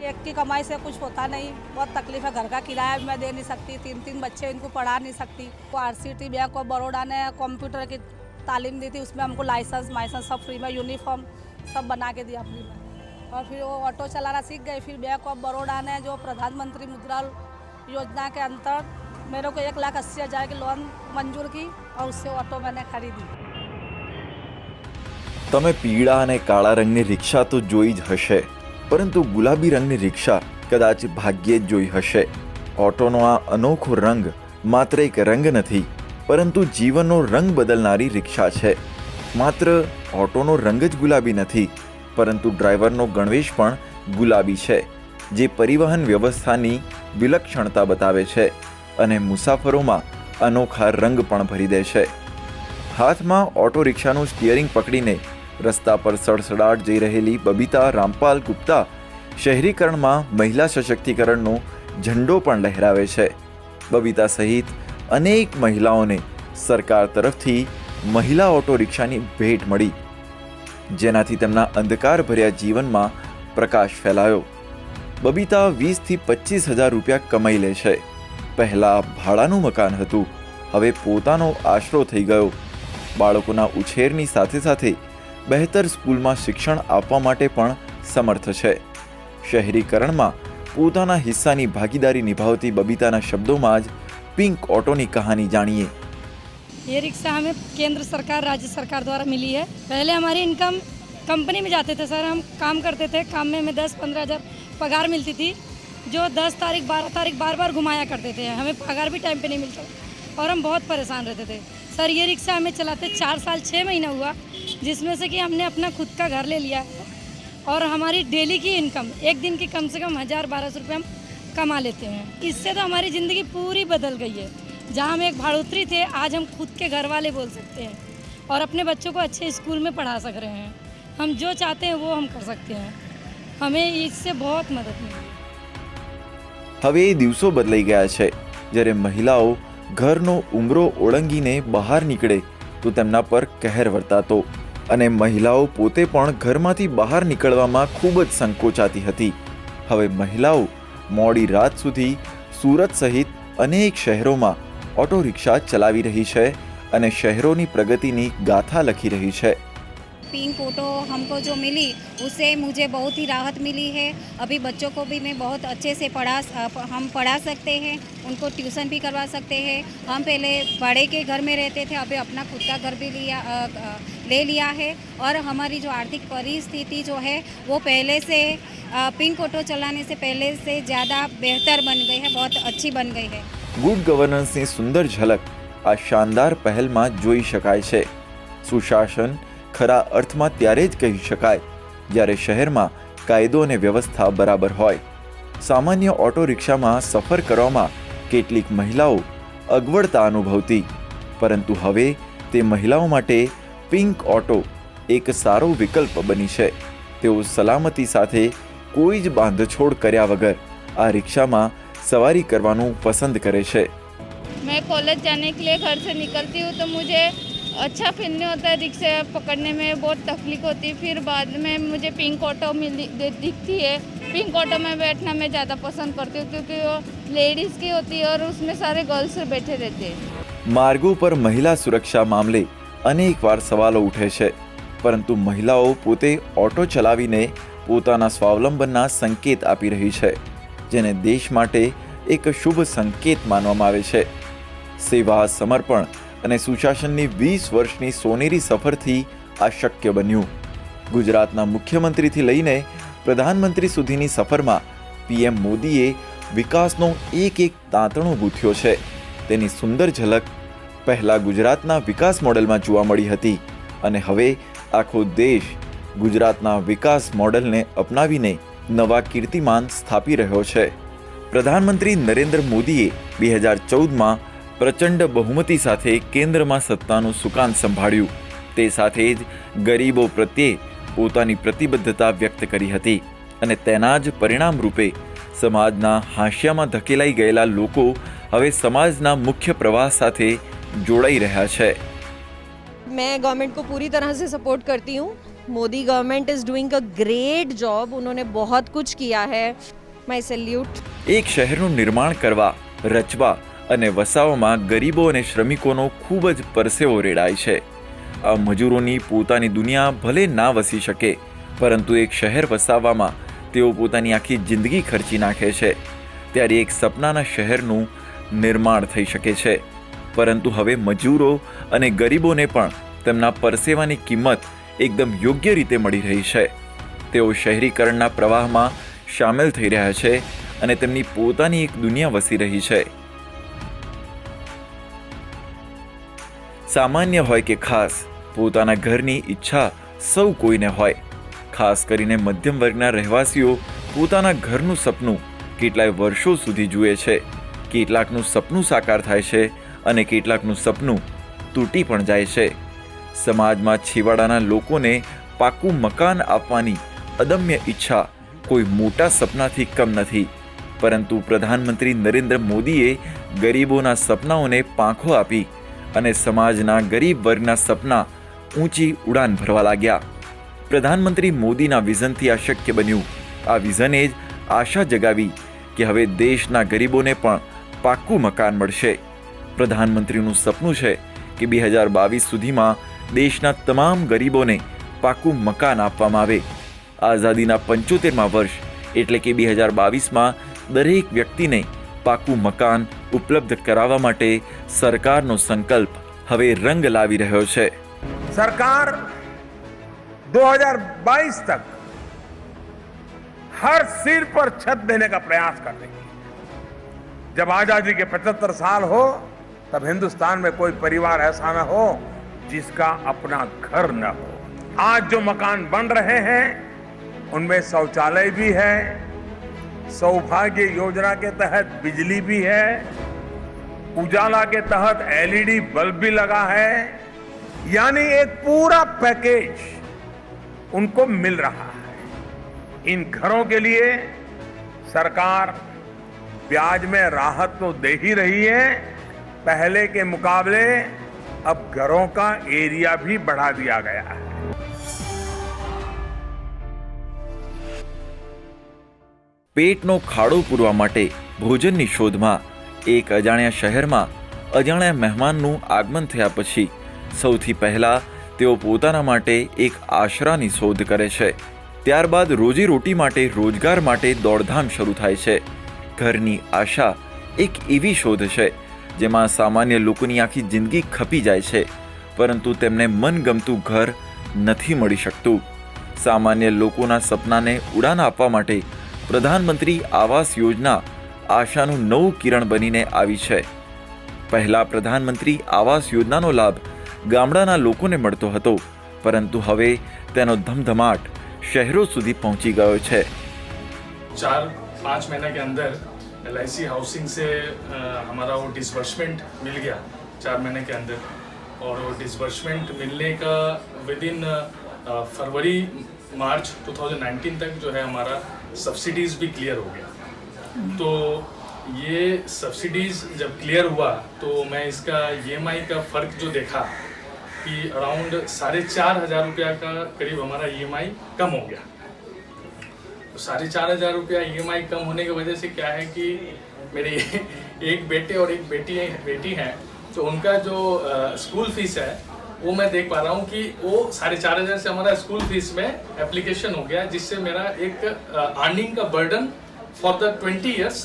एक की कमाई से कुछ होता नहीं, बहुत तकलीफ है। घर का किराया भी मैं दे नहीं सकती, 3-3 बच्चे इनको पढ़ा नहीं सकती। को RCT बैंक ऑफ बड़ौदा ने कंप्यूटर की तालीम दी थी, उसमें हमको लाइसेंस सब फ्री में, यूनिफॉर्म सब बना के दिया फ्री में। और फिर वो ऑटो चलाना सीख गई। फिर बैंक ऑफ बड़ौदा ने जो प्रधानमंत्री मुद्रा योजना के अंतर्गत मेरे को 1,80,000 की लोन मंजूर की और उससे ऑटो मैंने खरीदी। તમે પીળા અને કાળા રંગની રિક્ષા તો જોઈ જ હશે, પરંતુ ગુલાબી રંગની રિક્ષા કદાચ ભાગ્યે જ જોઈ હશે. ઓટોનો આ અનોખો રંગ માત્ર એક રંગ નથી, પરંતુ જીવનનો રંગ બદલનારી રિક્ષા છે. માત્ર ઓટોનો રંગ જ ગુલાબી નથી, પરંતુ ડ્રાઈવરનો ગણવેશ પણ ગુલાબી છે, જે પરિવહન વ્યવસ્થાની વિલક્ષણતા બતાવે છે અને મુસાફરોમાં અનોખા રંગ પણ ભરી દે છે. હાથમાં ઓટો રિક્ષાનું સ્ટિયરિંગ પકડીને રસ્તા પર સડસડાટ જઈ રહેલી બબીતા રામપાલ ગુપ્તા શહેરીકરણમાં મહિલા સશક્તિકરણનો ઝંડો પણ લહેરાવે છે. બબીતા સહિત અનેક મહિલાઓને સરકાર તરફથી મહિલા ઓટો રિક્ષાની ભેટ મળી, જેનાથી તેમના અંધકારભર્યા જીવનમાં પ્રકાશ ફેલાયો. બબીતા 20,000 થી 25,000 રૂપિયા કમાઈ લે છે. પહેલાં ભાડાનું મકાન હતું, હવે પોતાનો આશરો થઈ ગયો. બાળકોના ઉછેરની સાથે સાથે બહેતર સ્કૂલમાં શિક્ષણ આપવા માટે પણ સમર્થ છે. શહેરીકરણમાં પોતાના હિસ્સાની ભાગીદારી નિભાવતી બબીતાના શબ્દોમાં જ પિંક ઓટોની કહાની જાણીએ. ये रिक्शा हमें केंद्र सरकार राज्य सरकार द्वारा मिली है। पहले हमारी इनकम कंपनी में जाते थे सर, हम काम करते थे, काम में हमें 10-15 हज़ार पगार मिलती थी, जो 10 तारीख 12 तारीख बार बार घुमाया करते थे। हमें पगार भी टाइम पे नहीं मिलता और हम बहुत परेशान रहते थे सर। ये रिक्शा हमें चलाते 4 साल 6 महीना हुआ, जिसमें से कि हमने अपना खुद का घर ले लिया है और हमारी डेली की इनकम एक दिन की कम से कम 1,000-1,200 रुपये हम कमा लेते हैं। इससे तो हमारी ज़िंदगी पूरी बदल गई है। जहाँ हम एक भाड़ोत्री थे, आज हम खुद के घर वाले बोल सकते हैं और अपने बच्चों को अच्छे स्कूल में पढ़ा सक रहे हैं। हम जो चाहते हैं वो हम कर सकते हैं। हमें इससे बहुत मदद मिली। હવે એ દિવસો બદલાઈ ગયા છે જ્યારે મહિલાઓ ઘરનો ઉંબરો ઓળંગીને બહાર નીકળે તો તેમના પર કહેર વર્તાતો અને મહિલાઓ પોતે પણ ઘરમાંથી બહાર નીકળવામાં ખૂબ જ સંકોચાતી હતી. હવે મહિલાઓ મોડી રાત સુધી સુરત સહિત અનેક શહેરોમાં ઓટો રિક્ષા ચલાવી રહી છે અને શહેરોની પ્રગતિની ગાથા લખી રહી છે. पिंक ऑटो हमको जो मिली उससे मुझे बहुत ही राहत मिली है। अभी बच्चों को भी मैं बहुत अच्छे से हम पढ़ा सकते हैं, उनको ट्यूशन भी करवा सकते हैं। हम पहले भाड़े के घर में रहते थे, अभी अपना खुद का घर भी ले लिया है और हमारी जो आर्थिक परिस्थिति जो है वो पहले से पिंक ऑटो चलाने से पहले से ज़्यादा बेहतर बन गई है, बहुत अच्छी बन गई है। ગુડ ગવર્નન્સની સુંદર ઝલક આ શાનદાર પહેલમાં જોઈ શકાય છે. સુશાસન ખરા અર્થમાં ત્યારે જ કહી શકાય જ્યારે શહેરમાં કાયદો અને વ્યવસ્થા બરાબર હોય. સામાન્ય ઓટો રિક્ષામાં સફર કરવામાં કેટલીક મહિલાઓ અગવડતા અનુભવતી, પરંતુ હવે તે મહિલાઓ માટે પિંક ઓટો એક સારો વિકલ્પ બની છે. તેઓ સલામતી સાથે કોઈ જ બાંધછોડ કર્યા વગર આ રિક્ષામાં सवारी करवानू पसंद करे छे. मैं कॉलेज जाने के लिए घर से निकलती हूँ तो मुझे अच्छा फील नहीं होता है, रिक्शा पकड़ने में बहुत तकलीफ होती है। फिर बाद में मुझे पिंक ऑटो दिखती है, पिंक ऑटो में बैठना मैं ज़्यादा पसंद करती हूँ क्योंकि वो लेडीज़ की होती है और उसमें सारे गर्ल्स बैठे रहते हैं. मार्गों पर महिला सुरक्षा मामले अनेक बार सवालों उठे छे, परंतु महिलाओं पोते ऑटो चलावीने पोताना स्वावलंबनना संकेत आपी रही छे, જેને દેશ માટે એક શુભ સંકેત માનવામાં આવે છે. સેવા, સમર્પણ અને સુશાસનની 20 વર્ષની સોનેરી સફરથી આ શક્ય બન્યું. ગુજરાતના મુખ્યમંત્રીથી લઈને પ્રધાનમંત્રી સુધીની સફરમાં PM મોદીએ વિકાસનો એક તાંતણો ગૂંથ્યો છે. તેની સુંદર ઝલક પહેલા ગુજરાતના વિકાસ મોડેલમાં જોવા મળી હતી અને હવે આખો દેશ ગુજરાતના વિકાસ મોડેલને અપનાવીને નવા કીર્તિમાન સ્થાપી રહ્યો છે. પ્રધાનમંત્રી નરેન્દ્ર મોદીએ 2014માં પ્રચંડ બહુમતી સાથે કેન્દ્રમાં સત્તાનું સુકાન સંભાળ્યું. તે સાથે જ ગરીબો પ્રત્યે પોતાની પ્રતિબદ્ધતા વ્યક્ત કરી હતી અને તેના જ પરિણામ રૂપે સમાજના હાંસિયામાં ધકેલાઈ ગયેલા લોકો હવે સમાજના મુખ્ય પ્રવાહ સાથે જોડાઈ રહ્યા છે. मैं गवर्नमेंट को पूरी तरह से सपोर्ट करती हूँ Modi government is doing a great job. उन्होंने बहुत कुछ किया है. My salute. એક શહેરનું નિર્માણ કરવા, રચવા અને વસાવવામાં ગરીબો અને શ્રમિકોનો ખૂબ જ પરસેવો રેડાય છે. આ મજૂરોની પોતાની દુનિયા ભલે ના વસી શકે, પરંતુ એક શહેર વસાવવામાં તેઓ પોતાની આખી જિંદગી ખર્ચી નાખે છે. ત્યારે એક સપનાના શહેરનું નિર્માણ થઈ શકે છે. પરંતુ હવે મજૂરો અને ગરીબોને પણ તેમના પરસેવાની કિંમત એકદમ યોગ્ય રીતે મળી રહી છે. તેઓ શહેરીકરણના પ્રવાહમાં સામેલ થઈ રહ્યા છે અને તેમની પોતાની એક દુનિયા વસી રહી છે. સામાન્ય હોય કે ખાસ, પોતાના ઘરની ઈચ્છા સૌ કોઈને હોય. ખાસ કરીને મધ્યમ વર્ગના રહેવાસીઓ પોતાના ઘરનું સપનું કેટલાય વર્ષો સુધી જુએ છે. કેટલાકનું સપનું સાકાર થાય છે અને કેટલાકનું સપનું તૂટી પણ જાય છે. સમાજમાં છેવાડાના લોકોને પાકું મકાન આપવાની અદમ્ય ઈચ્છા કોઈ મોટા સપનાથી કમ નથી. પરંતુ પ્રધાનમંત્રી નરેન્દ્ર મોદીએ ગરીબોના સપનાઓને પાંખો આપી અને સમાજના ગરીબ વર્ગના સપના ઊંચી ઉડાન ભરવા લાગ્યા. પ્રધાનમંત્રી મોદીના વિઝનથી આ શક્ય બન્યું. આ વિઝને જ આશા જગાવી કે હવે દેશના ગરીબોને પણ પાક્કું મકાન મળશે. પ્રધાનમંત્રીનું સપનું છે કે 2022 સુધીમાં દેશના તમામ ગરીબોને પાક્કું મકાન આપવામાં આવે. આઝાદીના 75મા વર્ષ એટલે કે 2022માં દરેક વ્યક્તિને પાક્કું મકાન ઉપલબ્ધ કરાવવા માટે સરકારનો સંકલ્પ હવે રંગ લાવી રહ્યો છે. सरकार 2022 तक हर सिर पर छत देने का प्रयास कर रही है. जब आजादी के 75 साल हो तब हिंदुस्तान में कोई परिवार ऐसा न हो जिसका अपना घर न हो. आज जो मकान बन रहे हैं उनमें शौचालय भी है, सौभाग्य योजना के तहत बिजली भी है, उजाला के तहत एलईडी बल्ब भी लगा है. यानी एक पूरा पैकेज उनको मिल रहा है. इन घरों के लिए सरकार ब्याज में राहत तो दे ही रही है, पहले के मुकाबले अब घरों का एरिया भी बढ़ा दिया गया है. પેટનો ખાડો પૂરવા માટે ભોજનની શોધમાં એક અજાણ્યા શહેરમાં અજાણ્યા મહેમાનનું આગમન થયા પછી સૌથી પહેલા તેઓ પોતાના માટે એક આશરાની શોધ કરે છે. ત્યારબાદ રોજીરોટી માટે, રોજગાર માટે દોડધામ શરૂ થાય છે. ઘરની આશા એક એવી શોધ છે જેમાં સામાન્ય લોકોની આખી જિંદગી ખપી જાય છે, પરંતુ તેમને મનગમતું ઘર નથી મળી શકતું. સામાન્ય લોકોના સપનાને ઉડાન આપવા માટે પ્રધાનમંત્રી આવાસ યોજના આશાનું નવું કિરણ બનીને આવી છે. પહેલા પ્રધાનમંત્રી આવાસ યોજનાનો લાભ ગામડાના લોકોને મળતો હતો, પરંતુ હવે તેનો ધમધમાટ શહેરો સુધી પહોંચી ગયો છે. 4-5 महीने के अंदर LIC हाउसिंग से हमारा वो डिसबर्समेंट मिल गया 4 महीने के अंदर. और वो डिसबर्समेंट मिलने का विद इन फरवरी मार्च 2019 तक जो है हमारा सब्सिडीज़ भी क्लियर हो गया. तो ये सब्सिडीज़ जब क्लियर हुआ तो मैं इसका EMI का फ़र्क जो देखा कि अराउंड 4,500 रुपया का करीब हमारा EMI कम हो गया. तो 4,500 रुपया EMI कम होने की वजह से क्या है कि मेरे एक बेटे और एक बेटी हैं, तो उनका जो स्कूल फीस है वो मैं देख पा रहा हूँ कि वो 4,500 से हमारा स्कूल फीस में एप्लीकेशन हो गया, जिससे मेरा एक अर्निंग का बर्डन फॉर द 20 ईयर्स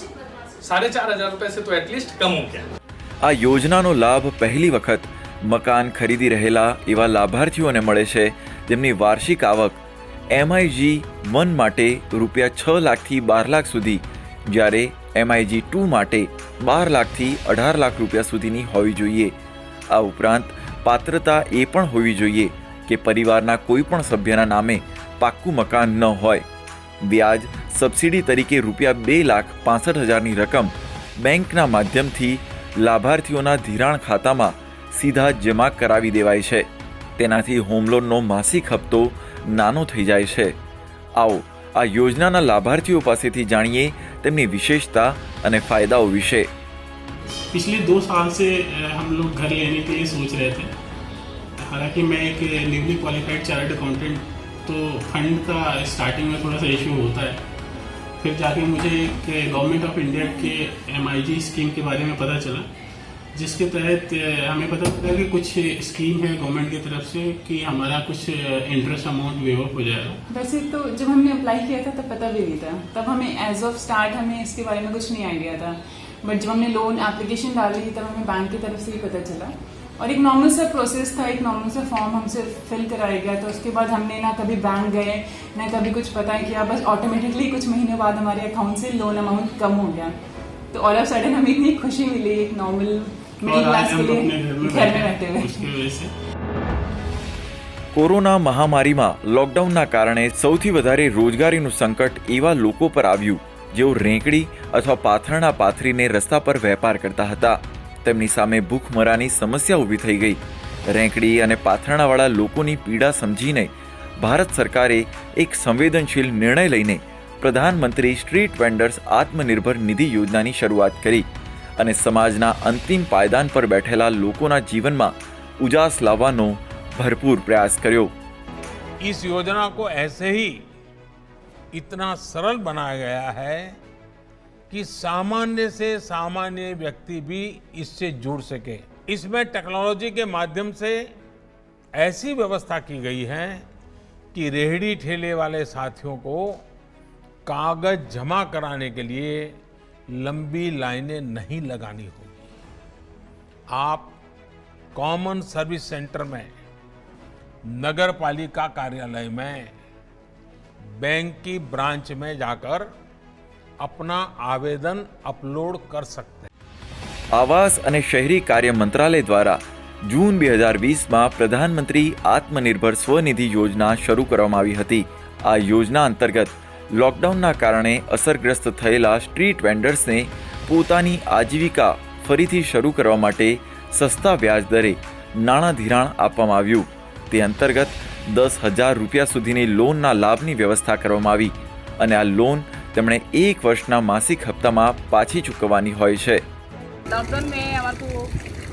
4,500 रुपये से तो एटलीस्ट कम हो गया. આ યોજનાનો લાભ પહેલી વખત મકાન ખરીદી રહેલા એવા લાભાર્થીઓને મળે છે જેમની વાર્ષિક આવક MIG-1 માટે રૂપિયા 6 લાખથી 12 લાખ સુધી, જ્યારે MIG-2 માટે 12 લાખથી 18 લાખ રૂપિયા સુધીની હોવી જોઈએ. આ ઉપરાંત પાત્રતા એ પણ હોવી જોઈએ કે પરિવારના કોઈ પણ સભ્યના નામે પાક્કું મકાન ન હોય. વ્યાજ સબસિડી તરીકે રૂપિયા 2,65,000ની રકમ બેંકના માધ્યમથી લાભાર્થીઓના ધિરાણ ખાતામાં સીધા જમા કરાવી દેવાય છે. તેનાથી હોમ લોનનો માસિક હપ્તો નાનો થઈ જાય છે. આવો આ યોજનાના લાભાર્થીઓ પાસેથી જાણીએ તેમની વિશેષતા અને ફાયદાઓ વિશે. पिछले 2 साल से हम लोग घर लेने के लिए सोच रहे थे. हालांकि मैं एक न्यूली क्वालिफाइड चार्टर्ड अकाउंटेंट तो फंड का स्टार्टिंग में थोड़ा सा इशू होता है। फिर जाके मुझे एक गवर्नमेंट ऑफ इंडिया के MIG स्कीम के बारे में पता चला, जिसके तहत हमें पता चला कि कुछ स्कीम है गवर्नमेंट की तरफ से कि हमारा कुछ इंटरेस्ट अमाउंट वेव ऑफ हो जाएगा। वैसे तो जब हमने अप्लाई किया था तब पता भी नहीं था, तब हमें एज ऑफ स्टार्ट हमें इसके बारे में कुछ नहीं आइडिया था। बट जब हमने लोन एप्लीकेशन डाली तब हमें बैंक की तरफ से ही पता चला, और एक नॉर्मल सा प्रोसेस था, एक नॉर्मल सा फॉर्म हमसे फिल कराया गया। तो उसके बाद हमने ना कभी बैंक गए ना कभी कुछ पता किया, बस ऑटोमेटिकली कुछ महीने बाद हमारे अकाउंट से लोन अमाउंट कम हो गया। तो ऑल ऑफ सडन हमें इतनी खुशी मिली एक नॉर्मल मिडिल क्लास के लिए घर में रहते हुए। કોરોના મહામારીમાં લોકડાઉનના કારણે સૌથી વધારે રોજગારીનું સંકટ એવા લોકો પર આવ્યું જેઓ રેંકડી અથવા પાથરણા પાથરીને રસ્તા પર વેપાર કરતા હતા। તેમની સામે ભૂખમરાની સમસ્યા ઊભી થઈ ગઈ। રેંકડી અને પાથરણાવાળા લોકોની પીડા સમજીને ભારત સરકારે એક સંવેદનશીલ નિર્ણય લઈને પ્રધાનમંત્રી સ્ટ્રીટ વેન્ડર્સ આત્મનિર્ભર નિધિ યોજનાની શરૂઆત કરી અને સમાજના અંતિમ પાયદાન પર બેઠેલા લોકોના જીવનમાં ઉજાસ લાવવાનો भरपूर प्रयास करो। इस योजना को ऐसे ही इतना सरल बनाया गया है कि सामान्य से सामान्य व्यक्ति भी इससे जुड़ सके। इसमें टेक्नोलॉजी के माध्यम से ऐसी व्यवस्था की गई है कि रेहड़ी ठेले वाले साथियों को कागज जमा कराने के लिए लंबी लाइनें नहीं लगानी होगी। आप कॉमन सर्विस सेंटर में, नगर पालिका कार्यालय में, बैंक की ब्रांच में जाकर अपना आवेदन अपलोड कर सकते हैं। आवास અને શહેરી કાર્ય મંત્રાલય દ્વારા જૂન 2020માં પ્રધાનમંત્રી આત્મનિર્ભર સ્વનિધિ યોજના શરૂ કરવામાં આવી હતી। આ યોજના અંતર્ગત લોકડાઉનના કારણે અસરગ્રસ્ત થયેલા સ્ટ્રીટ વેન્ડર્સને પોતાની આજીવિકા ફરીથી શરૂ કરવા માટે સસ્તા વ્યાજ દરે નાણાં ધિરાણ આપવામાં આવ્યું। તે અંતર્ગત 10,000 રૂપિયા સુધીની લોનના લાભની વ્યવસ્થા કરવામાં આવી અને આ લોન તેમણે 1 વર્ષના માસિક હપ્તામાં પાછી ચૂકવવાની હોય છે। लॉकडाउन में हमारे को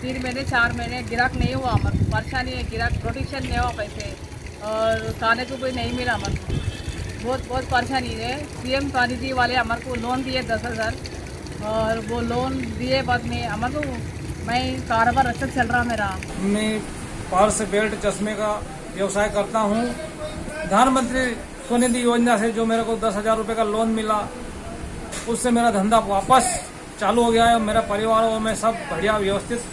3 महीने 4 महीने गिराक नहीं हुआ, हमारे को परेशानी है, गिराक प्रोटेक्शन नहीं हुआ पैसे और खाने को भी नहीं मिला। हमारे को बहुत परेशानी है। CM स्वनिधि वाले हमारे को लोन दिए 10,000 और वो लोन दिए बाद में हमारे को मैं कारोबार अच्छा चल रहा मेरा। मैं पर्स बेल्ट चश्मे का व्यवसाय करता हूँ। प्रधानमंत्री स्वनिधि योजना से जो मेरे को 10,000 रुपये का लोन मिला, उससे मेरा धंधा वापस चालू हो गया है। मेरा परिवार और मैं सब बढ़िया व्यवस्थित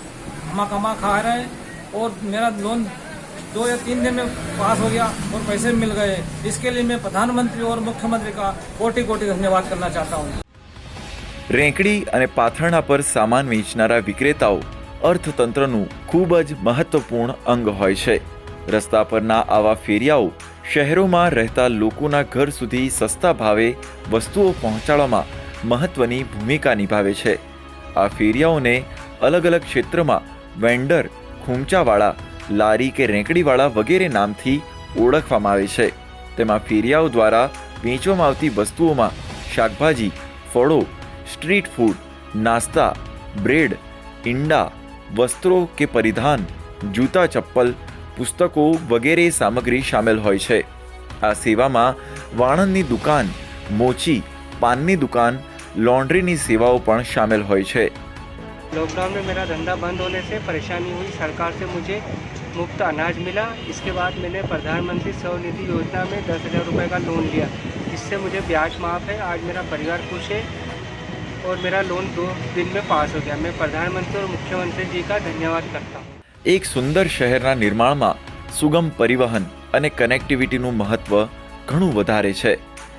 कमा खा रहे हैं और मेरा लोन 2 या 3 दिन में पास हो गया और पैसे मिल गए। इसके लिए मैं प्रधानमंत्री और मुख्यमंत्री का कोटि कोटि धन्यवाद करना चाहता हूँ। રેંકડી અને પાથરણા પર સામાન વેચનારા વિક્રેતાઓ અર્થતંત્રનું ખૂબ જ મહત્વપૂર્ણ અંગ હોય છે। રસ્તા પરના આવા ફેરિયાઓ શહેરોમાં રહેતા લોકોના ઘર સુધી સસ્તા ભાવે વસ્તુઓ પહોંચાડવામાં મહત્વની ભૂમિકા નિભાવે છે। આ ફેરિયાઓને અલગ અલગ ક્ષેત્રમાં વેન્ડર, ખૂંચાવાળા, લારી કે રેંકડીવાળા વગેરે નામથી ઓળખવામાં આવે છે। તેમાં ફેરિયાઓ દ્વારા વેચવામાં આવતી વસ્તુઓમાં શાકભાજી, ફળો, સ્ટ્રીટ ફૂડ, નાસ્તા, બ્રેડ, ઈંડા, વસ્ત્રો કે પરિધાન, જૂતા ચપ્પલ, પુસ્તકો વગેરે સામગ્રી શામેલ હોય છે। આ સેવામાં વાણંદની દુકાન, મોચી, પાનની દુકાન, लॉन्ड्रीनी सेवाओं पण शामिल होय छे। लॉकडाउन में मेरा धंधा बंद होने से परेशानी हुई, सरकार से मुझे मुफ्त अनाज मिला। इसके बाद मैंने प्रधानमंत्री स्वनिधि योजना में 10,000 रुपये का लोन लिया, जिससे मुझे ब्याज माफ़ है। आज मेरा परिवार खुश है और मेरा लोन 2 दिन में पास हो गया। मैं प्रधानमंत्री और मुख्यमंत्री जी का धन्यवाद करता हूँ। एक सुंदर शहरना निर्माणમાં સુગમ પરિવહન અને કનેક્ટિવિટીનું મહત્વ ઘણું વધારે છે।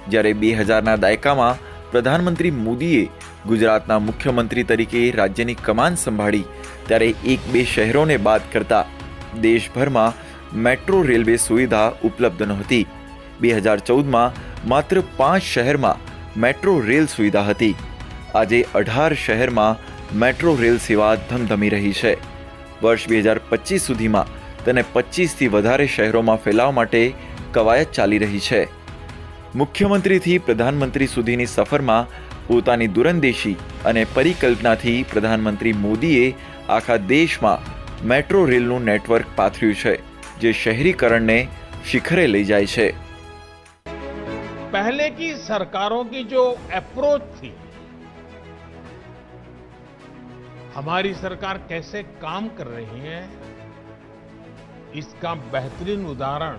જ્યારે 2000ના દાયકામાં પ્રધાનમંત્રી મોદીએ ગુજરાતના મુખ્યમંત્રી તરીકે રાજ્યની કમાન સંભાળી ત્યારે 1-2 શહેરોને બાદ કરતા દેશભરમાં મેટ્રો રેલવે સુવિધા ઉપલબ્ધ નહોતી। 2014માં માત્ર 5 શહેરમાં મેટ્રો રેલ સુવિધા હતી। આજે 18 શહેરમાં મેટ્રો રેલ સેવા ધમધમી રહી છે। વર્ષ 2025 સુધીમાં તેને 25થી વધારે શહેરોમાં ફેલાવવા માટે કવાયત ચાલી રહી છે। મુખ્યમંત્રીથી પ્રધાનમંત્રી સુધીની સફરમાં પોતાની દૂરંદેશી અને પરિકલ્પનાથી પ્રધાનમંત્રી મોદીએ આખા દેશમાં મેટ્રો રેલનું નેટવર્ક પાથર્યું છે, જે શહેરીકરણને શિખરે લઈ જાય છે। पहले की सरकारों की जो अप्रोच थी, हमारी सरकार कैसे काम कर रही है, इसका बेहतरीन उदाहरण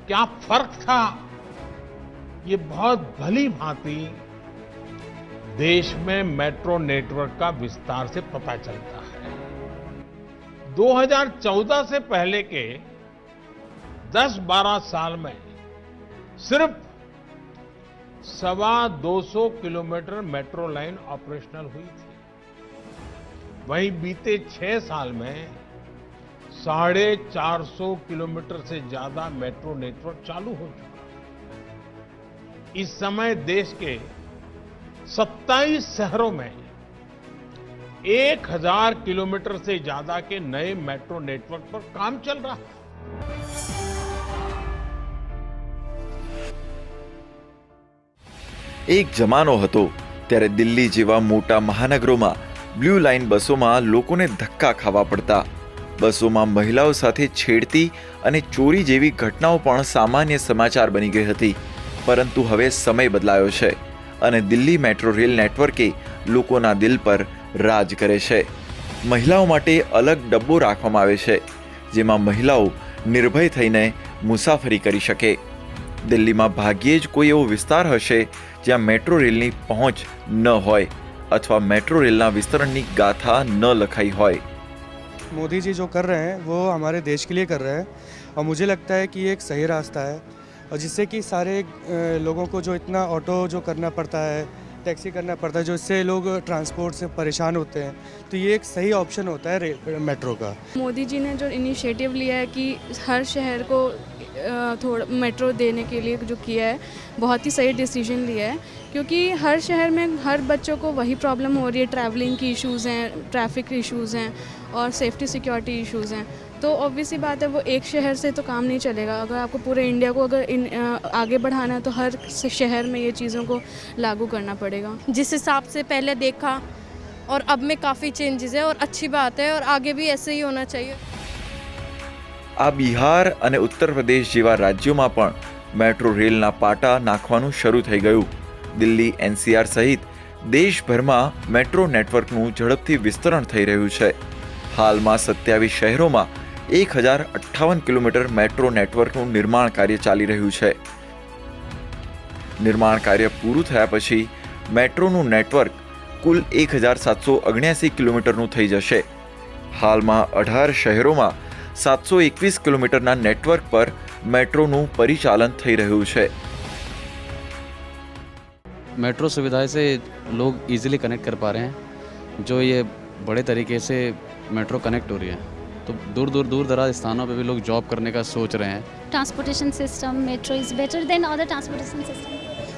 क्या फर्क था, ये बहुत भली भांति देश में मेट्रो नेटवर्क का विस्तार से पता चलता है। 2014 से पहले के 10-12 साल में सिर्फ 250 किलोमीटर मेट्रो लाइन ऑपरेशनल हुई थी। वहीं बीते 6 साल में 450 किलोमीटर से ज्यादा मेट्रो नेटवर्क चालू हो चुका। इस समय देश के 27 शहरों में 1000 किलोमीटर से ज्यादा के नए मेट्रो नेटवर्क पर काम चल रहा है। એક જમાનો હતો ત્યારે દિલ્હી જેવા મોટા મહાનગરોમાં બ્લુ લાઇન બસોમાં લોકોને ધક્કા ખાવા પડતા. બસોમાં મહિલાઓ સાથે છેડતી અને ચોરી જેવી ઘટનાઓ પણ સામાન્ય સમાચાર બની ગઈ હતી. પરંતુ હવે સમય બદલાયો છે અને દિલ્હી મેટ્રો રેલ નેટવર્કે લોકોના દિલ પર રાજ કરે છે. મહિલાઓ માટે અલગ ડબ્બો રાખવામાં આવે છે જેમાં મહિલાઓ નિર્ભય થઈને મુસાફરી કરી શકે. દિલ્હીમાં ભાગ્યે જ કોઈ એવો વિસ્તાર હશે જ્યાં મેટ્રો રેલની પહોંચ ન હોય અથવા મેટ્રો રેલના વિસ્તરણની ગાથા ન લખાઈ હોય. मोदी जी जो कर रहे हैं वो हमारे देश के लिए कर रहे हैं और मुझे लगता है कि ये एक सही रास्ता है, और जिससे कि सारे लोगों को जो इतना ऑटो जो करना पड़ता है, टैक्सी करना पड़ता है, जो इससे लोग ट्रांसपोर्ट से परेशान होते हैं, तो ये एक सही ऑप्शन होता है मेट्रो का। मोदी जी ने जो इनिशिएटिव लिया है कि हर शहर को थोड़ा मेट्रो देने के लिए जो किया है, बहुत ही सही डिसीजन लिया है, क्योंकि हर शहर में हर बच्चों को वही प्रॉब्लम हो रही है। ट्रैवलिंग की इश्यूज़ हैं, ट्रैफिक इश्यूज़ हैं और सेफ्टी सिक्योरिटी इश्यूज़ हैं। तो ऑब्वियस सी बात है, वो एक शहर से तो काम नहीं चलेगा। अगर आपको पूरे इंडिया को अगर आगे बढ़ाना है तो हर शहर में ये चीज़ों को लागू करना पड़ेगा। जिस हिसाब से पहले देखा और अब में काफ़ी चेंजेस है और अच्छी बात है, और आगे भी ऐसे ही होना चाहिए। આ બિહાર અને ઉત્તર પ્રદેશ જેવા રાજ્યોમાં પણ મેટ્રો રેલના પાટા નાખવાનું શરૂ થઈ ગયું. દિલ્હી, એનસીઆર સહિત દેશભરમાં મેટ્રો નેટવર્કનું ઝડપથી વિસ્તરણ થઈ રહ્યું છે. હાલમાં 27 શહેરોમાં 1058 કિલોમીટર મેટ્રો નેટવર્કનું નિર્માણ કાર્ય ચાલી રહ્યું છે. નિર્માણ કાર્ય પૂરું થયા પછી મેટ્રોનું નેટવર્ક કુલ 1779 કિલોમીટરનું થઈ જશે. હાલમાં 18 શહેરોમાં 721 કિલોમીટરના નેટવર્ક પર મેટ્રોનું પરિચાલન થઈ રહ્યું છે. मेट्रो सुविधाएं से लोग इजीली कनेक्ट कर पा रहे हैं। जो ये बड़े तरीके से मेट्रो कनेक्ट हो रही है, तो दूर दराज स्थानों पे भी लोग जॉब करने का सोच रहे हैं। Transportation system metro is better than other transportation system.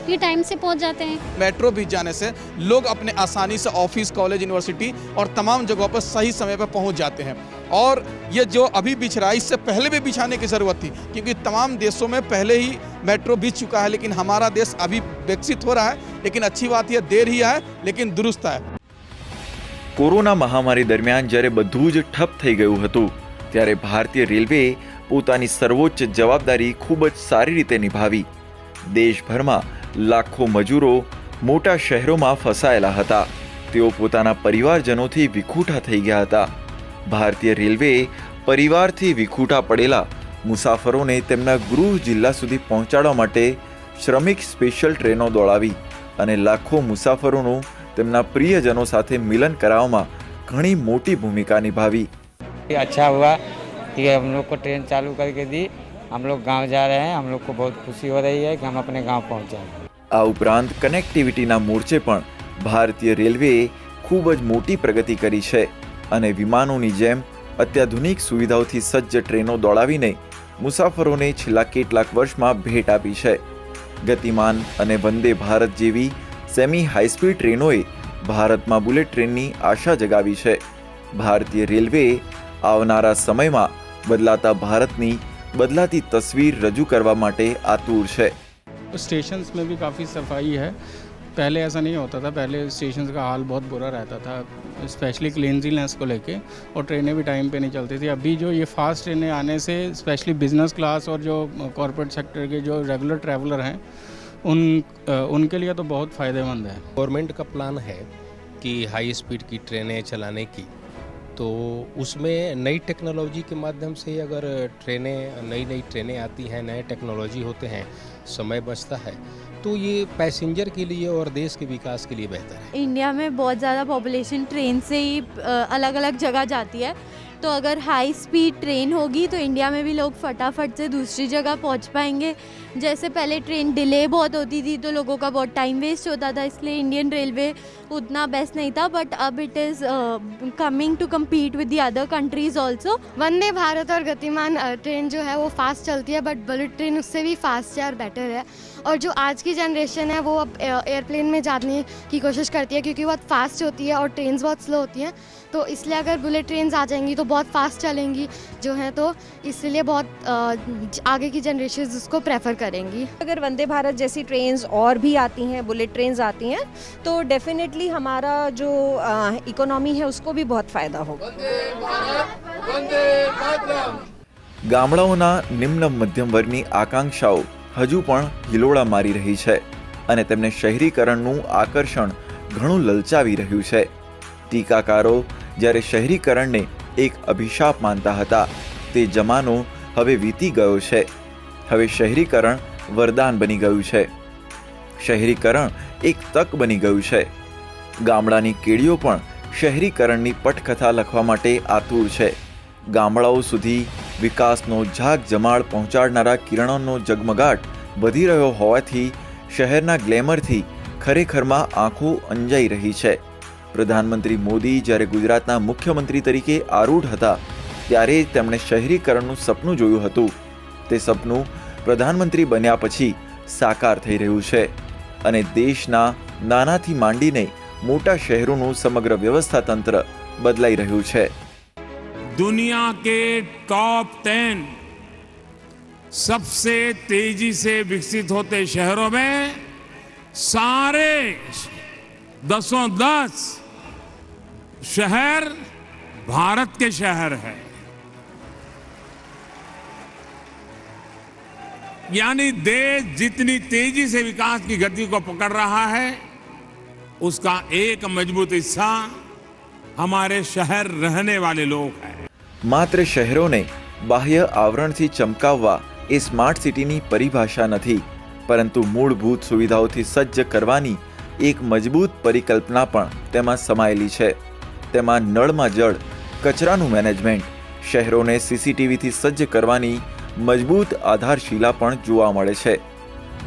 ये टाइम से पहुंच जाते हैं। मेट्रो भी जाने से लोग अपने आसानी से ऑफिस, कॉलेज, यूनिवर्सिटी और तमाम जगहों पर सही समय पर पहुंच जाते हैं। और ये जो अभी बिछ रहा है, इससे पहले भी बिछाने की ज़रूरत थी, क्योंकि तमाम देशों में पहले ही मेट्रो बिछ चुका है, लेकिन हमारा देश अभी विकसित हो रहा है। लेकिन अच्छी बात यह देर ही है, लेकिन दुरुस्त है। કોરોના મહામારી દરમિયાન જ્યારે બધું જ ઠપ થઈ ગયું હતું, ત્યારે ભારતીય રેલવેએ પોતાની સર્વોચ્ચ જવાબદારી ખૂબ જ સારી રીતે નિભાવી. દેશભરમાં લાખો મજૂરો મોટા શહેરોમાં ફસાયેલા હતા. તેઓ પોતાના પરિવારજનોથી વિખૂટા થઈ ગયા હતા. ભારતીય રેલવેએ પરિવારથી વિખૂટા પડેલા મુસાફરોને તેમના ગૃહ જિલ્લા સુધી પહોંચાડવા માટે શ્રમિક સ્પેશિયલ ટ્રેનો દોડાવી અને લાખો મુસાફરોનું તેમના પ્રિયજનો સાથે મિલન કરાવવામાં ઘણી મોટી ભૂમિકા નિભાવી. अच्छा हुआ कि हम लोग को ट्रेन चालू करके दी। हम लोग गांव जा रहे हैं, हम लोग को बहुत खुशी हो रही है कि हम अपने गांव पहुंच जाएं। આ ઉપરાંત કનેક્ટિવિટીના મોરચે પણ ભારતીય રેલવેએ ખૂબ જ મોટી પ્રગતિ કરી છે અને વિમાનોની જેમ અત્યાધુનિક સુવિધાઓથી સજ્જ ટ્રેનો દોડાવીને મુસાફરોને છેલ્લા કેટલાક વર્ષમાં ભેટ આપી છે. ગતિમાન અને વંદે ભારત જેવી સેમી હાઈસ્પીડ ટ્રેનોએ ભારતમાં બુલેટ ટ્રેનની આશા જગાવી છે. ભારતીય રેલવેએ આવનારા સમયમાં બદલાતા ભારતની બદલાતી તસવીર રજૂ કરવા માટે આતુર છે. स्टेशंस में भी काफ़ी सफाई है पहले ऐसा नहीं होता था, पहले स्टेशन का हाल बहुत बुरा रहता था, स्पेशली क्लीनलीनेस को लेके, और ट्रेनें भी टाइम पे नहीं चलती थी। अभी जो ये फास्ट ट्रेनें आने से स्पेशली बिजनेस क्लास और जो कॉर्पोरेट सेक्टर के जो रेगुलर ट्रैवलर हैं उनके लिए तो बहुत फ़ायदेमंद है। गवर्नमेंट का प्लान है कि हाई स्पीड की ट्रेनें चलाने की, तो उसमें नई टेक्नोलॉजी के माध्यम से अगर नई ट्रेनें आती हैं, नए टेक्नोलॉजी होते हैं, समय बचता है, तो ये पैसेंजर के लिए और देश के विकास के लिए बेहतर है। इंडिया में बहुत ज़्यादा पॉपुलेशन ट्रेन से ही अलग अलग जगह जाती है, तो अगर हाई स्पीड ट्रेन होगी तो इंडिया में भी लोग फटाफट से दूसरी जगह पहुंच पाएंगे। जैसे पहले ट्रेन डिले बहुत होती थी तो लोगों का बहुत टाइम वेस्ट होता था, इसलिए इंडियन रेलवे उतना बेस्ट नहीं था, बट अब it is coming to compete with the other countries also. Vande Bharat और गतिमान ट्रेन जो है वो फास्ट चलती है, बट बुलेट ट्रेन उससे भी फास्ट है और बेटर है। और जो आज की जनरेशन है वो अब एयरप्लेन में जाने की कोशिश करती है क्योंकि बहुत फास्ट होती है और ट्रेन्स बहुत स्लो होती हैं, तो इसलिए अगर बुलेट ट्रेन्स आ जाएंगी तो बहुत फास्ट चलेंगी जो हैं, तो इसलिए बहुत आगे की जनरेशन उसको प्रेफर करेंगी। अगर वंदे भारत जैसी ट्रेन्स और भी आती हैं, बुलेट ट्रेन्स आती हैं, तो डेफिनेटली हमारा जो इकोनॉमी है उसको भी बहुत फ़ायदा होगा। ગામડાઓના નિમ્ન મધ્યમ વર્ગની આકાંક્ષાઓ હજુ પણ હિલોળા મારી રહી છે અને તેમને શહેરીકરણનું આકર્ષણ ઘણું લલચાવી રહ્યું છે। ટીકાકારો જ્યારે શહેરીકરણને એક અભિશાપ માનતા હતા, તે જમાનો હવે વીતી ગયો છે। હવે શહેરીકરણ વરદાન બની ગયું છે। શહેરીકરણ એક તક બની ગયું છે। ગામડાની કેડીઓ પણ શહેરીકરણની પટકથા લખવા માટે આતુર છે। ગામડાઓ સુધી વિકાસનો ઝાકઝમાળ પહોંચાડનારા કિરણોનો ઝગમગાટ વધી રહ્યો હોવાથી શહેરના ગ્લેમરથી ખરેખરમાં આંખો અંજાઈ રહી છે। પ્રધાનમંત્રી મોદી જ્યારે ગુજરાતના મુખ્યમંત્રી તરીકે આરૂઢ હતા ત્યારે તેમણે શહેરીકરણનું સપનું જોયું હતું। તે સપનું પ્રધાનમંત્રી બન્યા પછી સાકાર થઈ રહ્યું છે અને દેશના નાનાથી માંડીને મોટા શહેરોનું સમગ્ર વ્યવસ્થા તંત્ર બદલાઈ રહ્યું છે। दुनिया के टॉप 10 सबसे तेजी से विकसित होते शहरों में सारे 10 शहर भारत के शहर हैं। यानी देश जितनी तेजी से विकास की गति को पकड़ रहा है, उसका एक मजबूत हिस्सा हमारे शहर रहने वाले लोग हैं। માત્ર શહેરોને બાહ્ય આવરણથી ચમકાવવા એ સ્માર્ટ સિટીની પરિભાષા નથી, પરંતુ મૂળભૂત સુવિધાઓથી સજ્જ કરવાની એક મજબૂત પરિકલ્પના પણ તેમાં સમાયેલી છે। તેમાં નળમાં જળ, કચરાનું મેનેજમેન્ટ, શહેરોને સીસીટીવીથી સજ્જ કરવાની મજબૂત આધારશિલા પણ જોવા મળે છે।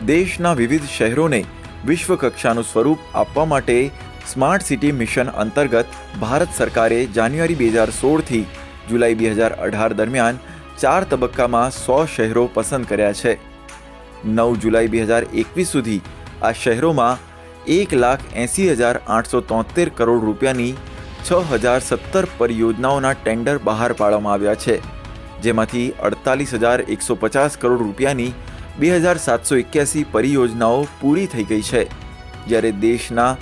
દેશના વિવિધ શહેરોને વિશ્વકક્ષાનું સ્વરૂપ આપવા માટે સ્માર્ટ સિટી મિશન અંતર્ગત ભારત સરકારે જાન્યુઆરી 2016થી જુલાઈ 2018 દરમિયાન 4 તબક્કામાં 100 શહેરો પસંદ કર્યા છે। 9 જુલાઈ 2021 સુધી આ શહેરોમાં 1,80,873 કરોડ રૂપિયાની 6,017 પરિયોજનાઓના ટેન્ડર બહાર પાડવામાં આવ્યા છે, જેમાંથી 48,150 કરોડ રૂપિયાની 2,781 પરિયોજનાઓ પૂરી થઈ ગઈ છે। જ્યારે દેશના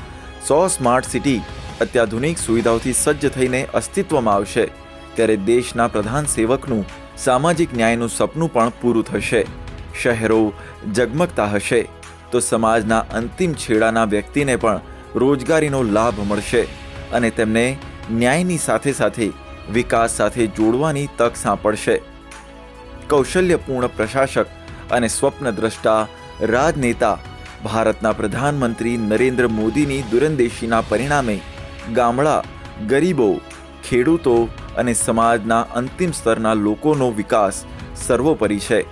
100 સ્માર્ટ સિટી અત્યાધુનિક સુવિધાઓથી સજ્જ થઈને અસ્તિત્વમાં આવશે, ત્યારે દેશના પ્રધાન સેવકનું સામાજિક ન્યાયનું સપનું પણ પૂરું થશે। શહેરો ઝગમગતા હશે તો સમાજના અંતિમ છેડાના વ્યક્તિને પણ રોજગારીનો લાભ મળશે અને તેમને ન્યાયની સાથે સાથે વિકાસ સાથે જોડવાની તક સાંપડશે। કૌશલ્યપૂર્ણ પ્રશાસક અને સ્વપ્નદ્રષ્ટા રાજનેતા ભારતના પ્રધાનમંત્રી નરેન્દ્ર મોદીની દૂરંદેશીના પરિણામે ગામડા, ગરીબો, ખેડૂતો અને સમાજના અંતિમ સ્તરના લોકોનો વિકાસ સર્વોપરી છે।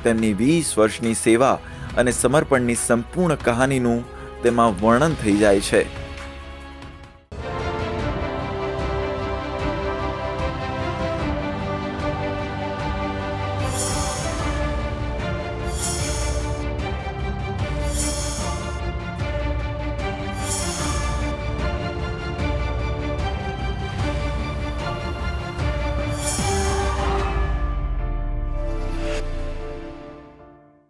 તેમની 20 વર્ષની સેવા અને સમર્પણની સંપૂર્ણ કહાનીનું તેમાં વર્ણન થઈ જાય છે।